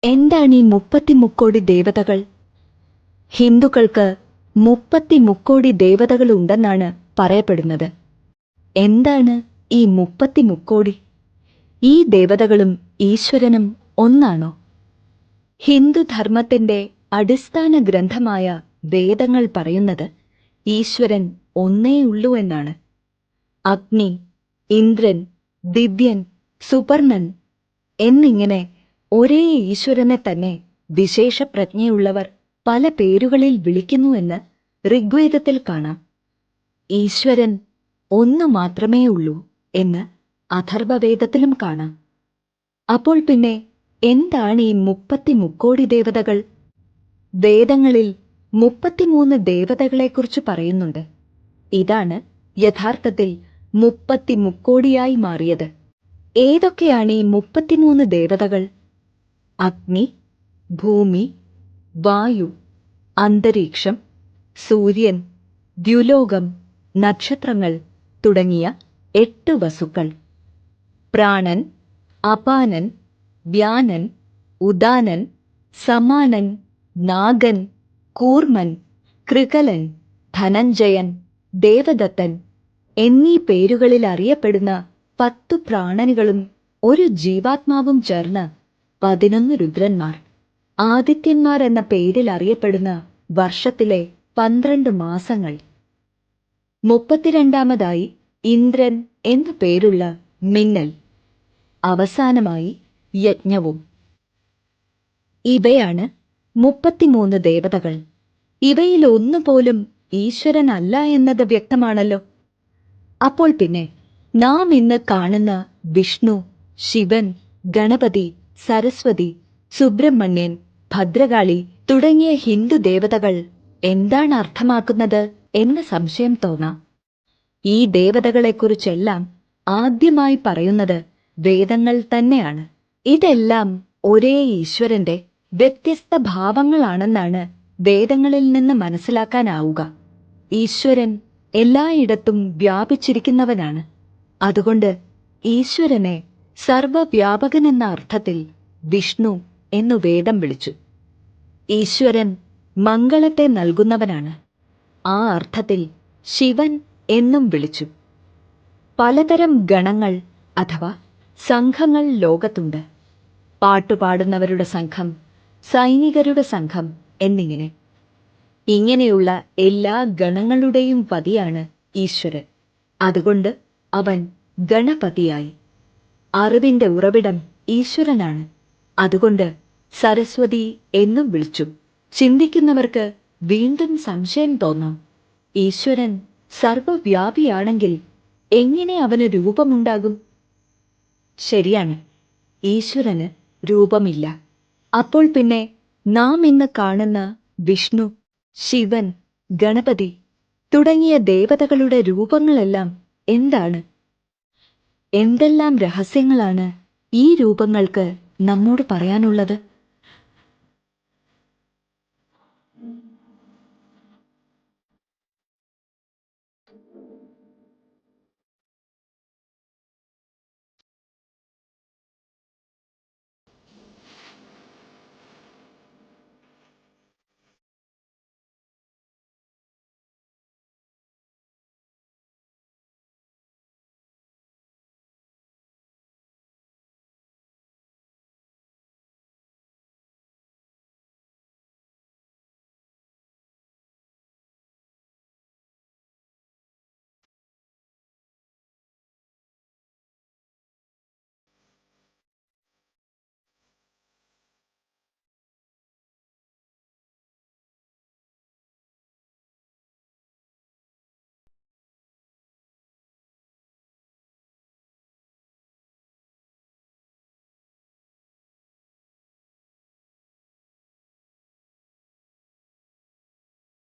എന്താണ് ഈ 33 ദേവതകൾ? ഹിന്ദുക്കൾക്ക് 33 ദേവതകളുണ്ടെന്നാണ് പറയപ്പെടുന്നത്. എന്താണ് ഈ 33? ഈ ദേവതകളും ഈശ്വരനും ഒന്നാണോ? ഹിന്ദുധർമ്മത്തിന്റെ അടിസ്ഥാന ഗ്രന്ഥമായ വേദങ്ങൾ പറയുന്നത് ഈശ്വരൻ ഒന്നേയുള്ളൂ എന്നാണ്. അഗ്നി, ഇന്ദ്രൻ, ദിവ്യൻ, സുപർണൻ എന്നിങ്ങനെ ഒരേ ഈശ്വരനെ തന്നെ വിശേഷപ്രജ്ഞയുള്ളവർ പല പേരുകളിൽ വിളിക്കുന്നുവെന്ന് ഋഗ്വേദത്തിൽ കാണാം. ഈശ്വരൻ ഒന്നു മാത്രമേ ഉള്ളൂ എന്ന് അഥർവവേദത്തിലും കാണാം. അപ്പോൾ പിന്നെ എന്താണ് ഈ 33 ദേവതകൾ? വേദങ്ങളിൽ 33 ദേവതകളെക്കുറിച്ച് പറയുന്നുണ്ട്. ഇതാണ് യഥാർത്ഥത്തിൽ 33 മാറിയത്. ഏതൊക്കെയാണ് ഈ 33 ദേവതകൾ? അഗ്നി, ഭൂമി, വായു, അന്തരീക്ഷം, സൂര്യൻ, ദ്യുലോകം, നക്ഷത്രങ്ങൾ തുടങ്ങിയ 8 വസുക്കൾ. പ്രാണൻ, അപാനൻ, വ്യാനൻ, ഉദാനൻ, സമാനൻ, നാഗൻ, കൂർമൻ, കൃകലൻ, ധനഞ്ജയൻ, ദേവദത്തൻ എന്നീ പേരുകളിൽ അറിയപ്പെടുന്ന 10 പ്രാണനുകളും ഒരു ജീവാത്മാവും ചേർന്ന് 11 രുദ്രന്മാർ. ആദിത്യന്മാർ എന്ന പേരിൽ അറിയപ്പെടുന്ന വർഷത്തിലെ 12 മാസങ്ങൾ. 32ാമതായി ഇന്ദ്രൻ എന്നു പേരുള്ള മിന്നൽ. അവസാനമായി യജ്ഞവും. ഇവയാണ് 33 ദേവതകൾ. ഇവയിൽ ഒന്നുപോലും ഈശ്വരനല്ല എന്നത് വ്യക്തമാണല്ലോ. അപ്പോൾ പിന്നെ നാം ഇന്ന് കാണുന്ന വിഷ്ണു, ശിവൻ, ഗണപതി, സരസ്വതി, സുബ്രഹ്മണ്യൻ, ഭദ്രകാളി തുടങ്ങിയ ഹിന്ദു ദേവതകൾ എന്താണ് അർത്ഥമാക്കുന്നത് എന്ന് സംശയം തോന്നാം. ഈ ദേവതകളെക്കുറിച്ചെല്ലാം ആദ്യമായി പറയുന്നത് വേദങ്ങൾ തന്നെയാണ്. ഇതെല്ലാം ഒരേ ഈശ്വരന്റെ വ്യത്യസ്ത ഭാവങ്ങളാണെന്നാണ് വേദങ്ങളിൽ നിന്ന് മനസ്സിലാക്കാനാവുക. ഈശ്വരൻ എല്ലായിടത്തും വ്യാപിച്ചിരിക്കുന്നവനാണ്. അതുകൊണ്ട് ഈശ്വരനെ സർവവ്യാപകൻ എന്ന അർത്ഥത്തിൽ വിഷ്ണു എന്നു വേദം വിളിച്ചു. ഈശ്വരൻ മംഗളത്തെ നൽകുന്നവനാണ്. ആ അർത്ഥത്തിൽ ശിവൻ എന്നും വിളിച്ചു. പലതരം ഗണങ്ങൾ അഥവാ സംഘങ്ങൾ ലോകത്തുണ്ട്. പാട്ടുപാടുന്നവരുടെ സംഘം, സൈനികരുടെ സംഘം എന്നിങ്ങനെ. ഇങ്ങനെയുള്ള എല്ലാ ഗണങ്ങളുടെയും പതിയാണ് ഈശ്വരൻ. അതുകൊണ്ട് അവൻ ഗണപതിയായി. അറിവിന്റെ ഉറവിടം ഈശ്വരനാണ്. അതുകൊണ്ട് സരസ്വതി എന്നും വിളിച്ചു. ചിന്തിക്കുന്നവർക്ക് വീണ്ടും സംശയം തോന്നാം. ഈശ്വരൻ സർവവ്യാപിയാണെങ്കിൽ എങ്ങനെ അവന് രൂപമുണ്ടാകും? ശരിയാണ്, ഈശ്വരന് രൂപമില്ല. അപ്പോൾ പിന്നെ നാം ഇന്ന് കാണുന്ന വിഷ്ണു, ശിവൻ, ഗണപതി തുടങ്ങിയ ദേവതകളുടെ രൂപങ്ങളെല്ലാം എന്താണ്? എന്തെല്ലാം രഹസ്യങ്ങളാണ് ഈ രൂപങ്ങൾക്ക് നമ്മോട് പറയാനുള്ളത്?